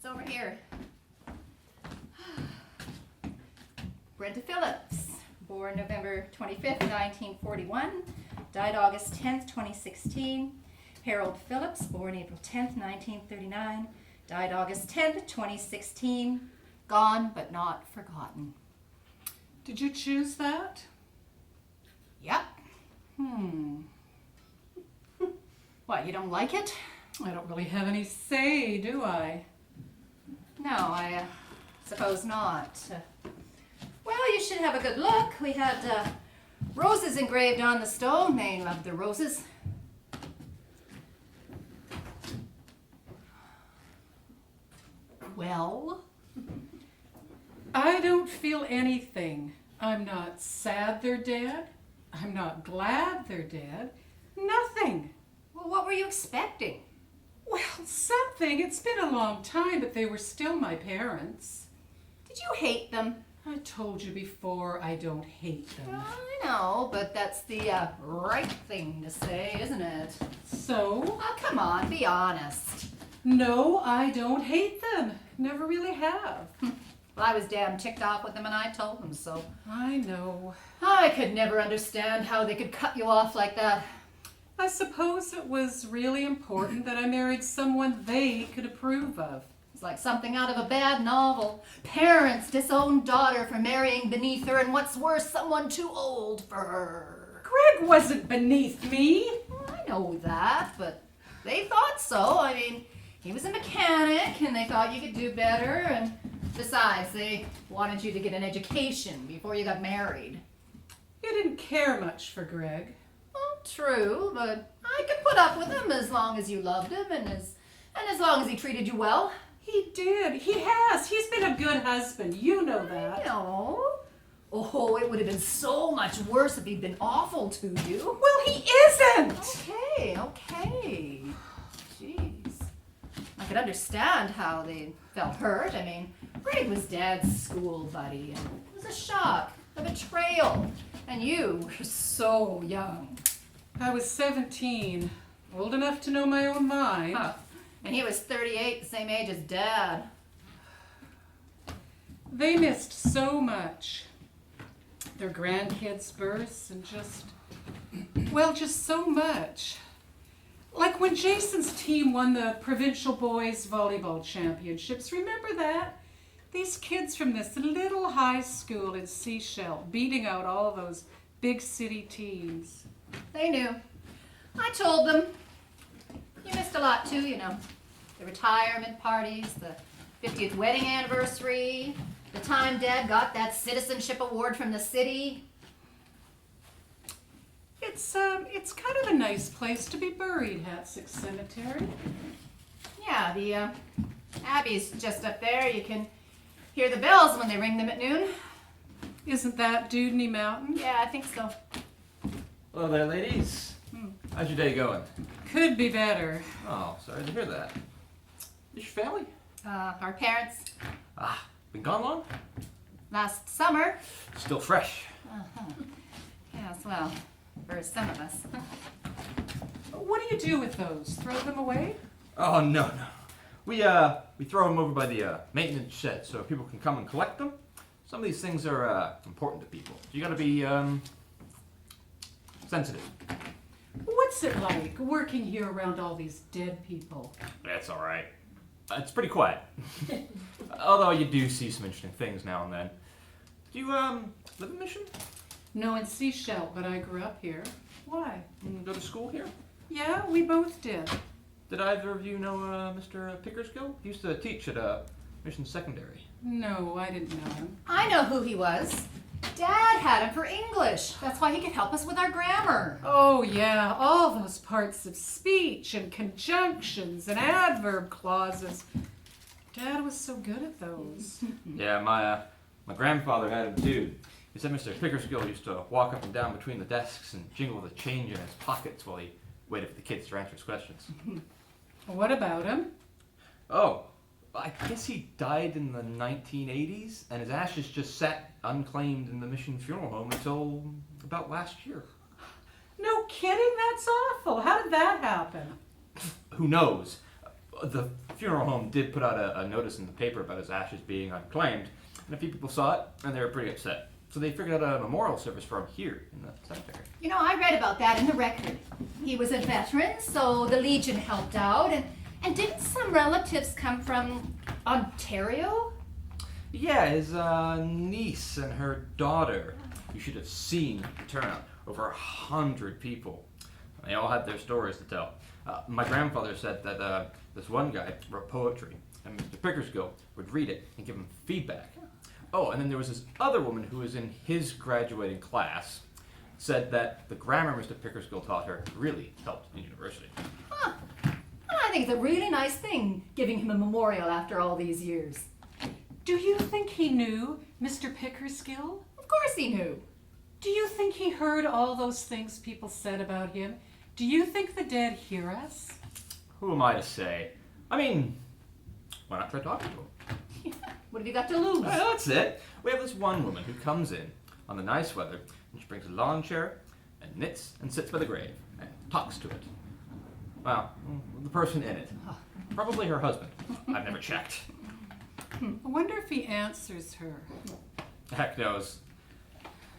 It's over here. Brenda Phillips, born November 25th, 1941, died August 10th, 2016. Harold Phillips, born April 10th, 1939, died August 10th, 2016. Gone but not forgotten. Did you choose that? Yep. What, you don't like it? I don't really have any say, do I? No, I suppose not. Well, you should have a good look. We had roses engraved on the stone. They loved their roses. Well? I don't feel anything. I'm not sad they're dead. I'm not glad they're dead. Nothing. Well, what were you expecting? Well, something. It's been a long time, but they were still my parents. Did you hate them? I told you before, I don't hate them. I know, but that's the right thing to say, isn't it? So? Oh, come on, be honest. No, I don't hate them. Never really have. Well, I was damn ticked off with them and I told them so. I know. I could never understand how they could cut you off like that. I suppose it was really important that I married someone they could approve of. It's like something out of a bad novel. Parents disown daughter for marrying beneath her, and what's worse, someone too old for her. Greg wasn't beneath me. I know that, but they thought so. I mean, he was a mechanic, and they thought you could do better, and besides, they wanted you to get an education before you got married. You didn't care much for Greg. Well, true, but I could put up with him as long as you loved him, and as long as he treated you well. He did. He has. He's been a good husband. You know that. No. Oh, it would have been so much worse if he'd been awful to you. Well, he isn't. Okay. Jeez. I could understand how they felt hurt. I mean, Greg was Dad's school buddy, and it was a shock, a betrayal. And you were so young. I was 17, old enough to know my own mind. Huh. And he was 38, the same age as Dad. They missed so much. Their grandkids' births and just so much. Like when Jason's team won the provincial boys volleyball championships, remember that? These kids from this little high school in Seashell beating out all those big city teams. They knew. I told them. You missed a lot too, you know. The retirement parties, the 50th wedding anniversary, the time Dad got that citizenship award from the city. It's kind of a nice place to be buried, Hatzick Cemetery. Yeah, the Abbey's just up there. You can hear the bells when they ring them at noon. Isn't that Dudney Mountain? Yeah, I think so. Hello there, ladies. How's your day going? Could be better. Oh, sorry to hear that. Is your family? Our parents, Been gone long? last summer. Still fresh. Yes, well, for some of us. What do you do with those? Throw them away? Oh, no. We throw them over by the maintenance shed so people can come and collect them. Some of these things are important to people. You gotta be sensitive. What's it like working here around all these dead people? That's all right. It's pretty quiet. Although you do see some interesting things now and then. Do you live in Mission? No, in Seashell, but I grew up here. Why? Go to school here? Yeah, we both did. Did either of you know Mr. Pickersgill? He used to teach at Mission Secondary. No, I didn't know him. I know who he was. Dad had him for English. That's why he could help us with our grammar. Oh, yeah, all those parts of speech and conjunctions and adverb clauses. Dad was so good at those. Yeah, my grandfather had him too. He said Mr. Pickersgill used to walk up and down between the desks and jingle the change in his pockets while he waited for the kids to answer his questions. What about him? Oh, I guess he died in the 1980s, and his ashes just sat unclaimed in the Mission Funeral Home until about last year. No kidding, that's awful. How did that happen? Who knows? The funeral home did put out a notice in the paper about his ashes being unclaimed, and a few people saw it, and they were pretty upset. So they figured out a memorial service for him here in the cemetery. You know, I read about that in the record. He was a veteran, so the Legion helped out, and didn't some relatives come from Ontario? Yeah, his niece and her daughter. You should have seen the turnout. Over 100 people. They all had their stories to tell. My grandfather said that this one guy wrote poetry, and Mr. Pickersgill would read it and give him feedback. Oh, and then there was this other woman who was in his graduating class, said that the grammar Mr. Pickersgill taught her really helped in university. Huh. I think it's a really nice thing, giving him a memorial after all these years. Do you think he knew Mr. Pickersgill? Of course he knew. Do you think he heard all those things people said about him? Do you think the dead hear us? Who am I to say? I mean, why not try talking to him? What have you got to lose? Well, that's it. We have this one woman who comes in on the nice weather, and she brings a lawn chair and knits and sits by the grave and talks to it. Well, the person in it. Probably her husband. I've never checked. I wonder if he answers her. Heck knows.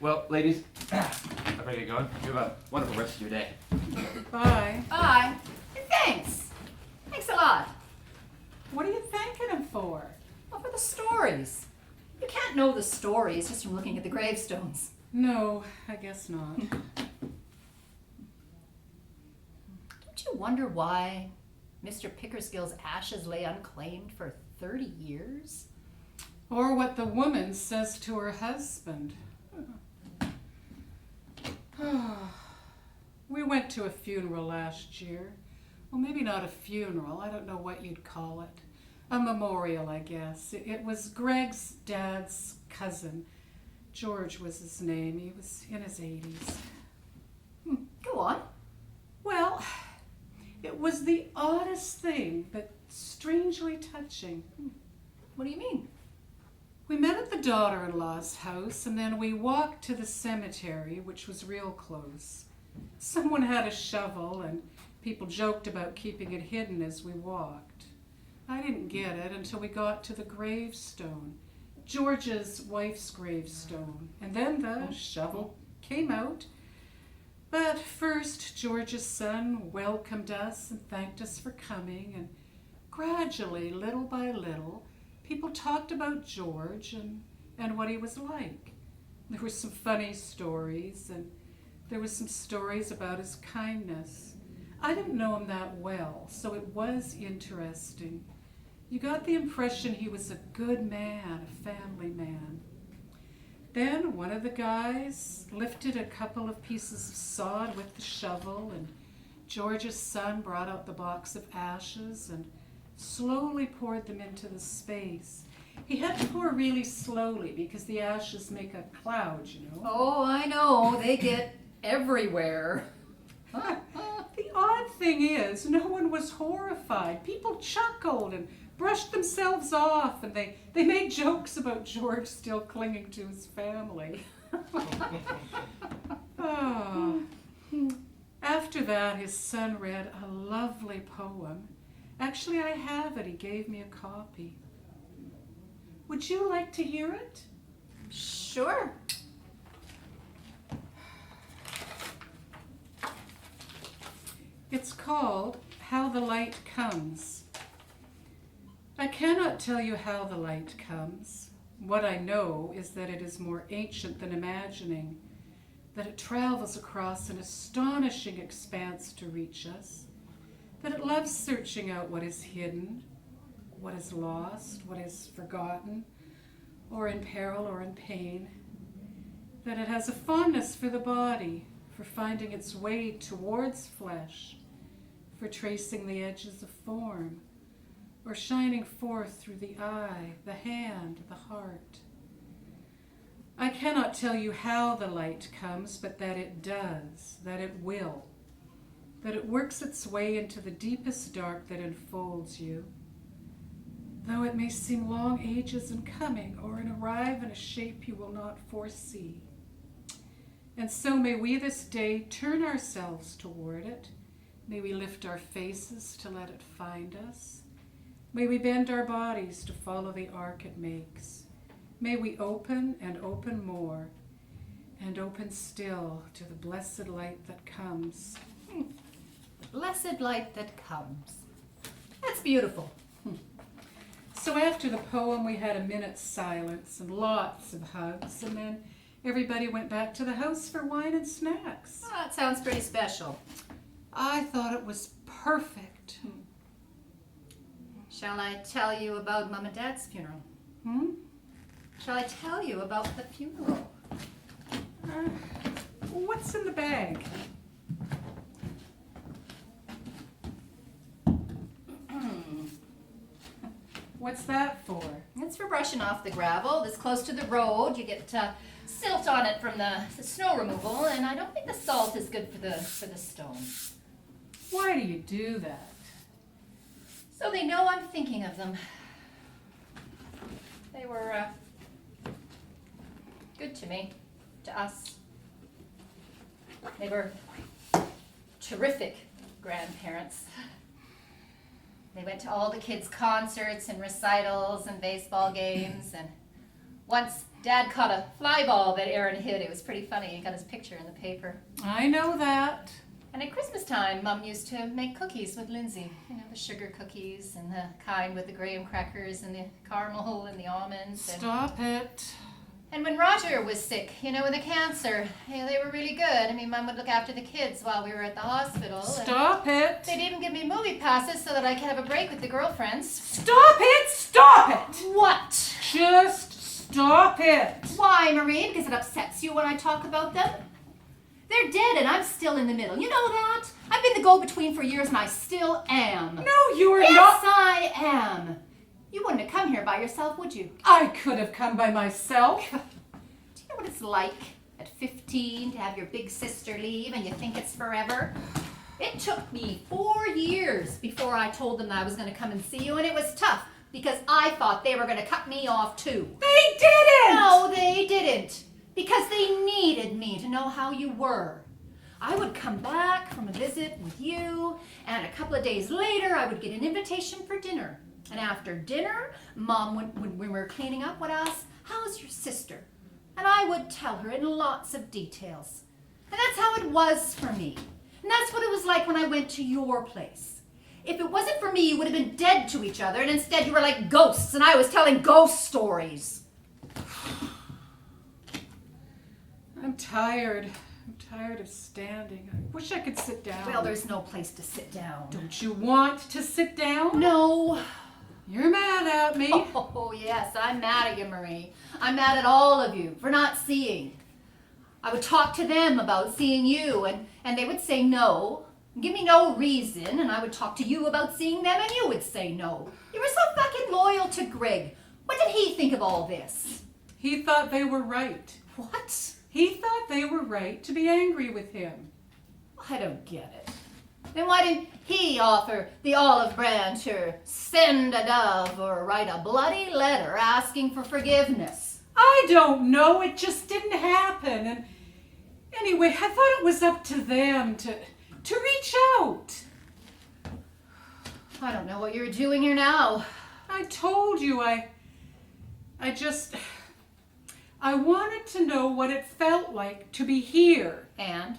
Well, ladies, I better get going. You have a wonderful rest of your day. Bye. Bye. And thanks. Thanks a lot. What are you thanking him for? Well, for the stories. You can't know the stories just from looking at the gravestones. No, I guess not. Don't you wonder why Mr. Pickersgill's ashes lay unclaimed for 30 years? Or what the woman says to her husband. We went to a funeral last year. Well, maybe not a funeral. I don't know what you'd call it. A memorial, I guess. It was Greg's dad's cousin. George was his name. He was in his 80s. Go on. Well, it was the oddest thing, but strangely touching. What do you mean? We met at the daughter-in-law's house, and then we walked to the cemetery, which was real close. Someone had a shovel, and people joked about keeping it hidden as we walked. I didn't get it until we got to the gravestone, George's wife's gravestone, and then the shovel came out. But first, George's son welcomed us and thanked us for coming, and gradually, little by little, people talked about George and what he was like. There were some funny stories, and there were some stories about his kindness. I didn't know him that well, so it was interesting. You got the impression he was a good man, a family man. Then one of the guys lifted a couple of pieces of sod with the shovel, and George's son brought out the box of ashes and slowly poured them into the space. He had to pour really slowly because the ashes make a cloud, you know. Oh, I know. They get everywhere. The odd thing is, no one was horrified. People chuckled and brushed themselves off, and they made jokes about George still clinging to his family. Oh. After that, his son read a lovely poem. Actually, I have it. He gave me a copy. Would you like to hear it? Sure. It's called How the Light Comes. I cannot tell you how the light comes. What I know is that it is more ancient than imagining, that it travels across an astonishing expanse to reach us, that it loves searching out what is hidden, what is lost, what is forgotten, or in peril or in pain, that it has a fondness for the body, for finding its way towards flesh, for tracing the edges of form, or shining forth through the eye, the hand, the heart. I cannot tell you how the light comes, but that it does, that it will, that it works its way into the deepest dark that enfolds you, though it may seem long ages in coming, or arrive in a shape you will not foresee. And so may we this day turn ourselves toward it. May we lift our faces to let it find us. May we bend our bodies to follow the arc it makes. May we open and open more, and open still to the blessed light that comes. Blessed light that comes. That's beautiful. So after the poem, we had a minute's silence and lots of hugs, and then everybody went back to the house for wine and snacks. Oh, that sounds pretty special. I thought it was perfect. Shall I tell you about Mom and Dad's funeral? Shall I tell you about the funeral? What's in the bag? What's that for? It's for brushing off the gravel. This close to the road, you get silt on it from the snow removal, and I don't think the salt is good for the stone. Why do you do that? So they know I'm thinking of them. They were good to me, to us. They were terrific grandparents. They went to all the kids' concerts and recitals and baseball games, and once Dad caught a fly ball that Aaron hit. It was pretty funny. He got his picture in the paper. I know that. And at Christmas time, Mom used to make cookies with Lindsay. You know, the sugar cookies and the kind with the graham crackers and the caramel and the almonds. And, Stop it. and when Roger was sick, you know, with the cancer, they were really good. I mean, Mom would look after the kids while we were at the hospital. Stop it. They'd even give me movie passes so that I could have a break with the girlfriends. Stop it. Stop it. What? Just stop it. Why, Marie? Because it upsets you when I talk about them? They're dead and I'm still in the middle. You know that? I've been the go-between for years and I still am. No, you are Yes, not. I am. You wouldn't have come here by yourself, would you? I could have come by myself. Do you know what it's like at 15 to have your big sister leave and you think it's forever? It took me 4 years before I told them that I was going to come and see you, and it was tough because I thought they were going to cut me off too. They didn't. No, they didn't. Because they needed me to know how you were. I would come back from a visit with you, and a couple of days later, I would get an invitation for dinner. And after dinner, Mom, when we were cleaning up, would ask, "How's your sister?" And I would tell her in lots of details. And that's how it was for me. And that's what it was like when I went to your place. If it wasn't for me, you would have been dead to each other, and instead you were like ghosts, and I was telling ghost stories. I'm tired. I'm tired of standing. I wish I could sit down. Well, there's no place to sit down. Don't you want to sit down? No. You're mad at me. Oh, yes, I'm mad at you, Marie. I'm mad at all of you for not seeing. I would talk to them about seeing you, and they would say no, give me no reason, and I would talk to you about seeing them, and you would say no. You were so fucking loyal to Greg. What did he think of all this? He thought they were right. What? He thought they were right to be angry with him. I don't get it. Then why didn't he offer the olive branch or send a dove or write a bloody letter asking for forgiveness? I don't know. It just didn't happen. And anyway, I thought it was up to them to reach out. I don't know what you're doing here now. I told you I wanted to know what it felt like to be here. And?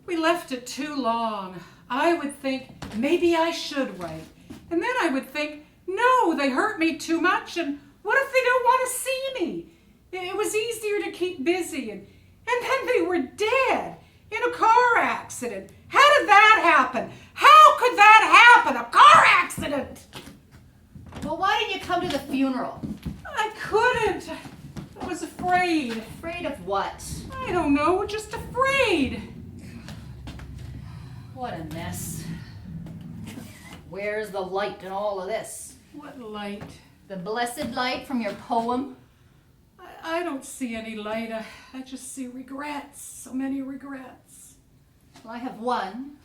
We left it too long. I would think maybe I should write. And then I would think, no, they hurt me too much, and what if they don't want to see me? It was easier to keep busy, and then they were dead in a car accident. How did that happen? How could that happen? A car accident! Well, why didn't you come to the funeral? I couldn't. I was afraid. Afraid of what? I don't know, just afraid. What a mess. Where's the light in all of this? What light? The blessed light from your poem? I don't see any light. I just see regrets. So many regrets. Well, I have one.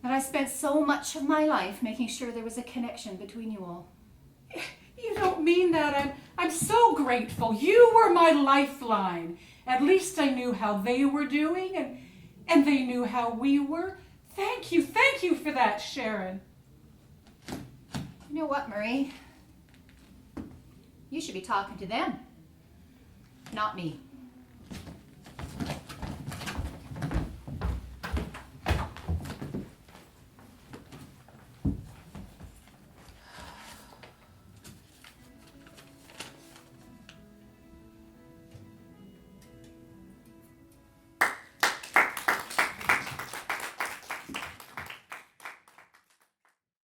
That I spent so much of my life making sure there was a connection between you all. You don't mean that. I'm so grateful. You were my lifeline. At least I knew how they were doing, and they knew how we were. Thank you for that, Sharon. You know what, Marie? You should be talking to them, not me.